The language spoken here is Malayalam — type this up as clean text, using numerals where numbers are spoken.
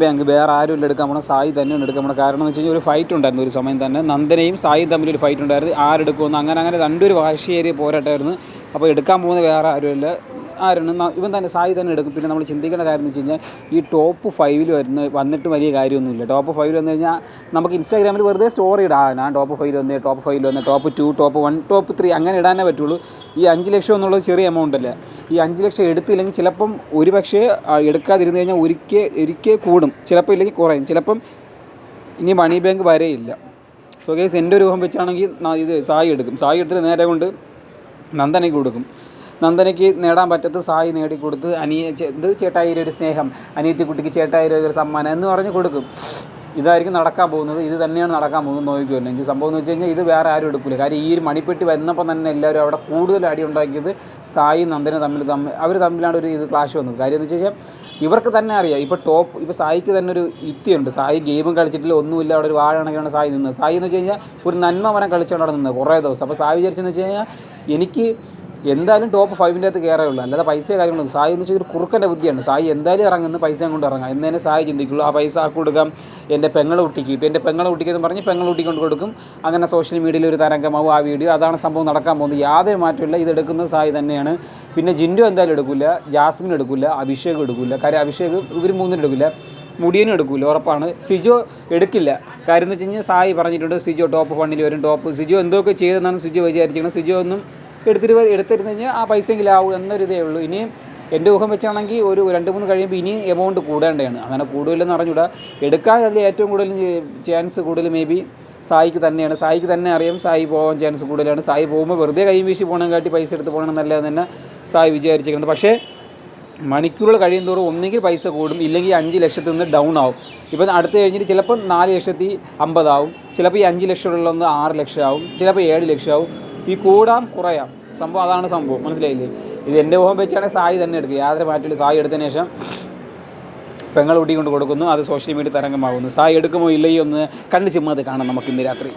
ബാങ്ക് വേറെ ആരും എടുക്കാൻ പോകണം, സായി തന്നെയാണ് എടുക്കാൻ പോകണം. കാരണം എന്ന് വെച്ച് കഴിഞ്ഞാൽ ഒരു ഫൈറ്റ് ഉണ്ടായിരുന്നു ഒരു സമയം തന്നെ, നന്ദനയും സായിയും തമ്മിലൊരു ഫൈറ്റ് ഉണ്ടായിരുന്നു. ആരെടുക്കുമെന്ന് അങ്ങനെ രണ്ടൊരു വാശിയേറിയ പോരാട്ടമായിരുന്നു. അപ്പോൾ എടുക്കാൻ പോകുന്നത് വേറെ ആരുമില്ല, ആരാണ് ഇവൻ തന്നെ, സായി തന്നെ എടുക്കും. പിന്നെ നമ്മൾ ചിന്തിക്കേണ്ട കാര്യം എന്ന് വെച്ച് കഴിഞ്ഞാൽ ഈ ടോപ്പ് 5 വന്നിട്ട് വലിയ കാര്യമൊന്നുമില്ല. ടോപ്പ് 5 വന്നു കഴിഞ്ഞാൽ നമുക്ക് ഇൻസ്റ്റാഗ്രാമിൽ വെറുതെ സ്റ്റോറി ഇടാം, ഞാൻ ടോപ്പ് 5 വന്നേ, ടോപ്പ് 5 വന്നേ, ടോപ്പ് 2, ടോപ്പ് 1, ടോപ്പ് 3 അങ്ങനെ ഇടാനേ പറ്റുള്ളൂ. ഈ 5 ലക്ഷം എന്നുള്ളത് ചെറിയ എമൗണ്ട് അല്ല. ഈ 5 ലക്ഷം എടുത്തില്ലെങ്കിൽ ചിലപ്പം ഒരു പക്ഷേ എടുക്കാതിരുന്നു കഴിഞ്ഞാൽ ഒരിക്കൽ കൂടും, ചിലപ്പോൾ ഇല്ലെങ്കിൽ കുറയും, ചിലപ്പം ഇനി മണി ബാങ്ക് വരെയില്ല. സോ ഗൈസ്, എൻ്റെ ഒരു ഊഹം വെച്ചാണെങ്കിൽ ഇത് സായി എടുക്കും. സായി എടുത്തിട്ട് നേരെ കൊണ്ട് നന്ദനയ്ക്ക് കൊടുക്കും. നന്ദനയ്ക്ക് നേടാൻ പറ്റത്ത് സായി നേടിക്കൊടുത്ത് ചേട്ടായിയുടെ ഒരു സ്നേഹം, അനിയത്തിക്കുട്ടിക്ക് ചേട്ടായിയുടെ ഒരു സമ്മാനം എന്ന് പറഞ്ഞ് കൊടുക്കും. ഇതായിരിക്കും നടക്കാൻ പോകുന്നത്, ഇത് തന്നെയാണ് നടക്കാൻ പോകുന്നത്. നോക്കിക്കുമല്ലോ. എനിക്ക് സംഭവം എന്ന് വെച്ച് കഴിഞ്ഞാൽ ഇത് വേറെ ആരും എടുക്കില്ല. കാര്യം ഈ ഒരു മണിപ്പെട്ടി വന്നപ്പോൾ തന്നെ എല്ലാവരും അവിടെ കൂടുതൽ അടി ഉണ്ടാക്കിയത് സായി നന്ദന അവർ തമ്മിലാണ് ഒരു ഇത് ക്ലാഷ് വന്നത്. കാര്യം എന്ന് വെച്ച് കഴിഞ്ഞാൽ ഇവർക്ക് തന്നെ അറിയാം, ഇപ്പോൾ സായിക്ക് തന്നെ ഒരു യുക്തിയുണ്ട്. സായി ഗെയിമും കളിച്ചിട്ടില്ല, ഒന്നുമില്ല, അവിടെ ഒരു വാഴണക്കാണ് സായി നിന്നത്. സായി എന്ന് വെച്ച് കഴിഞ്ഞാൽ ഒരു നന്മ വരം കളിച്ചാണ് അവിടെ നിന്നത് കുറേ ദിവസം. അപ്പോൾ സായി വിചാരിച്ചെന്ന് വെച്ച് കഴിഞ്ഞാൽ എനിക്ക് എന്തായാലും ടോപ്പ് 5-ൻ്റെ അകത്ത് കയറുള്ളൂ, അല്ലാതെ പൈസ കാര്യങ്ങളൊന്നും. സായി എന്ന് വെച്ചാൽ ഒരു കുറുക്കൻ്റെ ബുദ്ധിയാണ്. സായി എന്തായാലും ഇറങ്ങുന്ന പൈസ കൊണ്ട് ഇറങ്ങാം എന്ന് തന്നെ സായി ചിന്തിക്കുള്ളൂ. ആ പൈസ കൊടുക്കാം എൻ്റെ പെങ്ങളെ കുട്ടിക്ക്, ഇപ്പോൾ എൻ്റെ പെങ്ങളെ കുട്ടിക്കെന്ന് പറഞ്ഞ് പെങ്ങളെ കുട്ടിക്ക് കൊണ്ട് കൊടുക്കും. അങ്ങനെ സോഷ്യൽ മീഡിയയിൽ ഒരു തരംഗമാവും ആ വീഡിയോ. അതാണ് സംഭവം നടക്കാൻ പോകുന്നത്. യാതൊരു മാറ്റമില്ല, ഇതെടുക്കുന്നത് സായി തന്നെയാണ്. പിന്നെ ജിൻഡു എന്തായാലും എടുക്കില്ല, ജാസ്മിൻ എടുക്കില്ല, അഭിഷേക് എടുക്കില്ല. കാര്യം അഭിഷേക് ഇവർ മൂന്നിനും എടുക്കില്ല, മുടിയനും എടുക്കില്ല, ഉറപ്പാണ്. സിജോ എടുക്കില്ല. കാര്യം എന്ന് വെച്ച് കഴിഞ്ഞാൽ സായി പറഞ്ഞിട്ടുണ്ട് സിജോ ടോപ്പ് 1 വരും. സിജോ എന്തൊക്കെ ചെയ്തെന്നാണ് സിജോ വിചാരിച്ചിരിക്കുന്നത്. സിജോ ഒന്നും എടുത്തിരുന്ന് കഴിഞ്ഞാൽ ആ പൈസയെങ്കിലും ആവും എന്നൊരിതേ ഉള്ളൂ. ഇനിയും എൻ്റെ ഊഹം വെച്ചാണെങ്കിൽ ഒരു 2-3 കഴിയുമ്പോൾ ഇനിയും എമൗണ്ട് കൂടേണ്ടതാണ്. അങ്ങനെ കൂടുതലെന്ന് പറഞ്ഞുകൂടാ. എടുക്കാൻ അതിൽ ഏറ്റവും കൂടുതൽ ചാൻസ് കൂടുതൽ മേ ബി സായിക്ക് തന്നെയാണ്. സായിക്ക് തന്നെ അറിയാം സായി പോകാൻ ചാൻസ് കൂടുതലാണ്. സായി പോകുമ്പോൾ വെറുതെ കൈ വീശി പോകണം കാട്ടി പൈസ എടുത്ത് പോകണം എന്നല്ലാതെ തന്നെ സായി വിചാരിച്ചിരിക്കുന്നത്. പക്ഷേ മണിക്കൂറുകൾ കഴിയും തോറും ഒന്നുകിൽ പൈസ കൂടും, ഇല്ലെങ്കിൽ 5 ലക്ഷത്തിൽ നിന്ന് ഡൗൺ ആവും. ഇപ്പം അടുത്ത് കഴിഞ്ഞിട്ട് ചിലപ്പോൾ 4,50,000 ആവും, ചിലപ്പോൾ ഈ 5 ലക്ഷമുള്ളൊന്ന് 6 ലക്ഷം ആവും, ചിലപ്പോൾ 7 ലക്ഷം ആവും. ഈ കൂടാം കുറയാം സംഭവം, അതാണ് സംഭവം. മനസ്സിലായില്ലേ? ഇത് എൻ്റെ ഊഹം വെച്ചാണെങ്കിൽ സായി തന്നെ എടുക്കുക, യാതൊരു മാറ്റമില്ല. സായി എടുത്തതിന് ശേഷം പെങ്ങൾ ഊട്ടി കൊണ്ട് കൊടുക്കുന്നു, അത് സോഷ്യൽ മീഡിയ തരംഗമാകുന്നു. സായി എടുക്കുമോ ഇല്ലയോ ഒന്ന് കണ്ണ് ചിമ്മാതെ കാണാം നമുക്ക് ഇന്ന് രാത്രി.